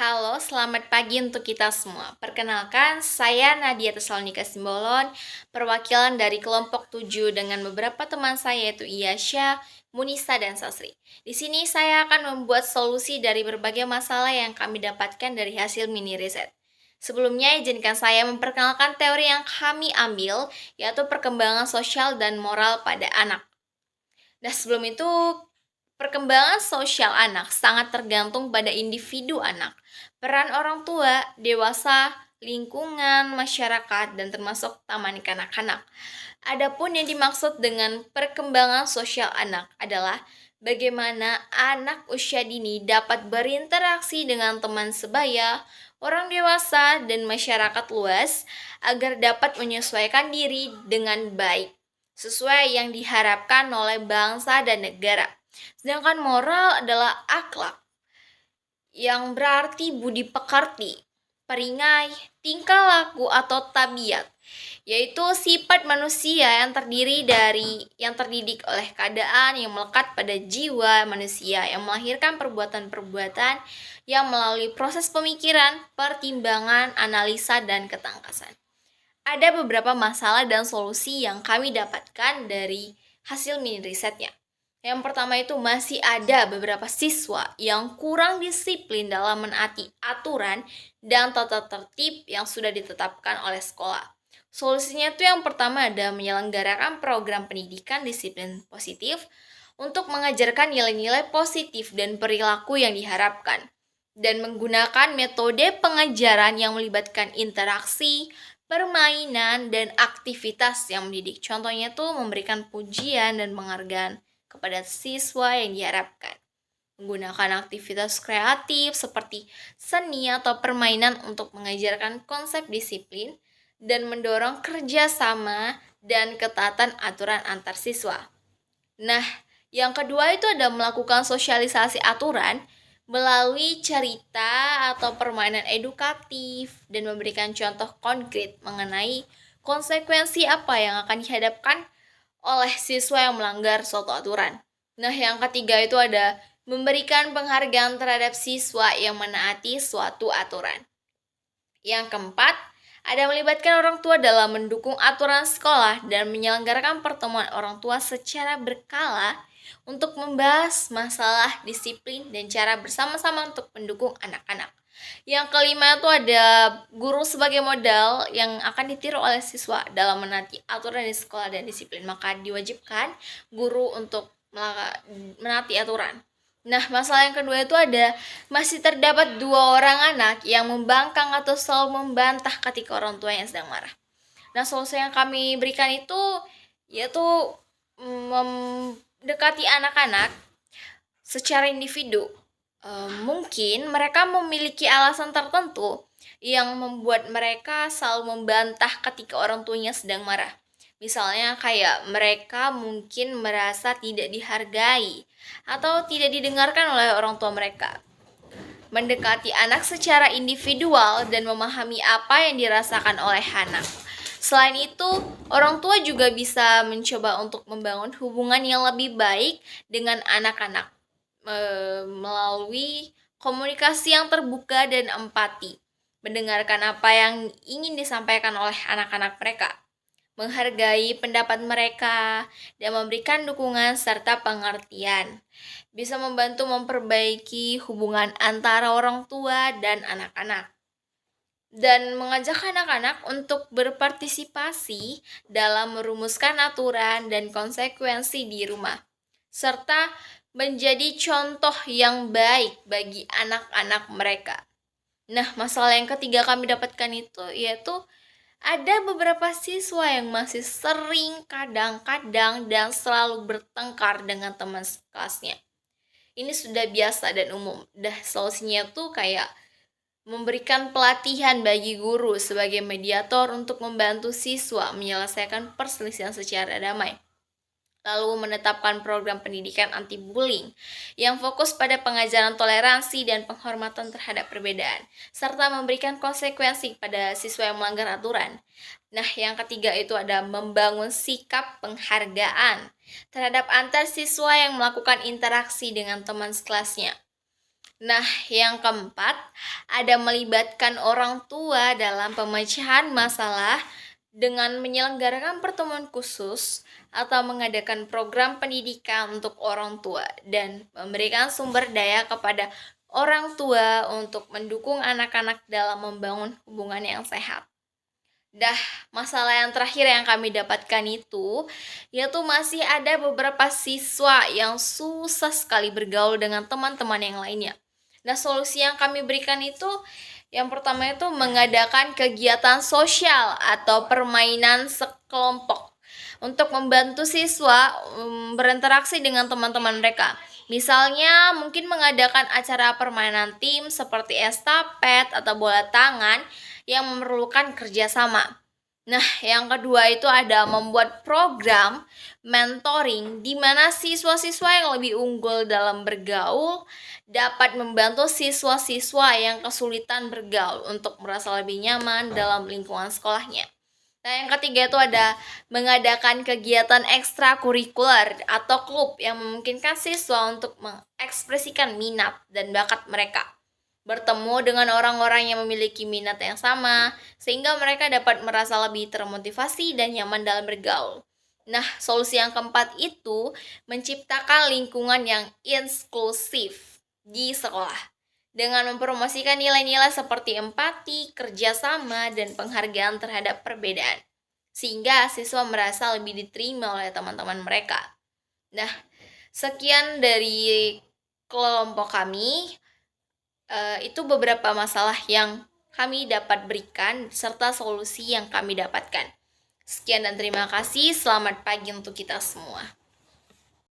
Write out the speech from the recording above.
Halo, selamat pagi untuk kita semua. Perkenalkan, saya Nadia Tesalonika Simbolon, perwakilan dari kelompok 7 dengan beberapa teman saya yaitu Iyasya, Munisa, dan Sasri. Di sini saya akan membuat solusi dari berbagai masalah yang kami dapatkan dari hasil mini riset. Sebelumnya, izinkan saya memperkenalkan teori yang kami ambil, yaitu perkembangan sosial dan moral pada anak. Nah, sebelum itu, perkembangan sosial anak sangat tergantung pada individu anak, peran orang tua, dewasa, lingkungan, masyarakat, dan termasuk taman kanak-kanak. Adapun yang dimaksud dengan perkembangan sosial anak adalah bagaimana anak usia dini dapat berinteraksi dengan teman sebaya, orang dewasa, dan masyarakat luas agar dapat menyesuaikan diri dengan baik sesuai yang diharapkan oleh bangsa dan negara. Sedangkan moral adalah akhlak yang berarti budi pekerti, peringai, tingkah laku atau tabiat, yaitu sifat manusia yang terdiri dari yang terdidik oleh keadaan yang melekat pada jiwa manusia yang melahirkan perbuatan-perbuatan yang melalui proses pemikiran, pertimbangan, analisa, dan ketangkasan. Ada beberapa masalah dan solusi yang kami dapatkan dari hasil mini risetnya. Yang pertama itu masih ada beberapa siswa yang kurang disiplin dalam menaati aturan dan tata tertib yang sudah ditetapkan oleh sekolah. Solusinya itu yang pertama ada menyelenggarakan program pendidikan disiplin positif untuk mengajarkan nilai-nilai positif dan perilaku yang diharapkan dan menggunakan metode pengajaran yang melibatkan interaksi, permainan, dan aktivitas yang mendidik. Contohnya tuh memberikan pujian dan penghargaan kepada siswa yang diharapkan. Menggunakan aktivitas kreatif seperti seni atau permainan untuk mengajarkan konsep disiplin dan mendorong kerjasama dan ketaatan aturan antar siswa. Nah, yang kedua itu ada melakukan sosialisasi aturan melalui cerita atau permainan edukatif dan memberikan contoh konkret mengenai konsekuensi apa yang akan dihadapkan oleh siswa yang melanggar suatu aturan. Nah, yang ketiga itu ada memberikan penghargaan terhadap siswa yang menaati suatu aturan. Yang keempat, ada melibatkan orang tua dalam mendukung aturan sekolah dan menyelenggarakan pertemuan orang tua secara berkala untuk membahas masalah disiplin dan cara bersama-sama untuk mendukung anak-anak. Yang kelima itu ada guru sebagai modal yang akan ditiru oleh siswa dalam menaati aturan di sekolah dan disiplin. Maka diwajibkan guru untuk menaati aturan. Nah, masalah yang kedua itu ada masih terdapat 2 orang anak yang membangkang atau selalu membantah ketika orang tua yang sedang marah. Nah, solusi yang kami berikan itu yaitu mendekati anak-anak secara individu. Mungkin mereka memiliki alasan tertentu yang membuat mereka selalu membantah ketika orang tuanya sedang marah. Misalnya kayak mereka mungkin merasa tidak dihargai atau tidak didengarkan oleh orang tua mereka. Mendekati anak secara individual dan memahami apa yang dirasakan oleh anak. Selain itu, orang tua juga bisa mencoba untuk membangun hubungan yang lebih baik dengan anak-anak melalui komunikasi yang terbuka dan empati, mendengarkan apa yang ingin disampaikan oleh anak-anak mereka, menghargai pendapat mereka, dan memberikan dukungan serta pengertian. Bisa membantu memperbaiki hubungan antara orang tua dan anak-anak. Dan mengajak anak-anak untuk berpartisipasi dalam merumuskan aturan dan konsekuensi di rumah, serta menjadi contoh yang baik bagi anak-anak mereka. Nah, masalah yang ketiga kami dapatkan itu yaitu ada beberapa siswa yang masih sering kadang-kadang dan selalu bertengkar dengan teman sekelasnya. Ini sudah biasa dan umum. Solusinya tuh kayak memberikan pelatihan bagi guru sebagai mediator untuk membantu siswa menyelesaikan perselisihan secara damai. Lalu menetapkan program pendidikan anti-bullying yang fokus pada pengajaran toleransi dan penghormatan terhadap perbedaan, serta memberikan konsekuensi pada siswa yang melanggar aturan. Nah, yang ketiga itu ada membangun sikap penghargaan terhadap antar siswa yang melakukan interaksi dengan teman sekelasnya. Nah, yang keempat, ada melibatkan orang tua dalam pemecahan masalah dengan menyelenggarakan pertemuan khusus atau mengadakan program pendidikan untuk orang tua dan memberikan sumber daya kepada orang tua untuk mendukung anak-anak dalam membangun hubungan yang sehat. Dah, masalah yang terakhir yang kami dapatkan itu, yaitu masih ada beberapa siswa yang susah sekali bergaul dengan teman-teman yang lainnya. Nah, solusi yang kami berikan itu, yang pertama itu mengadakan kegiatan sosial atau permainan sekelompok untuk membantu siswa berinteraksi dengan teman-teman mereka. Misalnya mungkin mengadakan acara permainan tim seperti estafet atau bola tangan yang memerlukan kerjasama. Nah, yang kedua itu ada membuat program mentoring di mana siswa-siswa yang lebih unggul dalam bergaul dapat membantu siswa-siswa yang kesulitan bergaul untuk merasa lebih nyaman dalam lingkungan sekolahnya. Nah, yang ketiga itu ada mengadakan kegiatan ekstrakurikuler atau klub yang memungkinkan siswa untuk mengekspresikan minat dan bakat mereka. Bertemu dengan orang-orang yang memiliki minat yang sama, sehingga mereka dapat merasa lebih termotivasi dan nyaman dalam bergaul. Nah, solusi yang keempat itu menciptakan lingkungan yang inklusif di sekolah dengan mempromosikan nilai-nilai seperti empati, kerjasama, dan penghargaan terhadap perbedaan, sehingga siswa merasa lebih diterima oleh teman-teman mereka. Nah, sekian dari kelompok kami. Itu beberapa masalah yang kami dapat berikan, serta solusi yang kami dapatkan. Sekian dan terima kasih, selamat pagi untuk kita semua.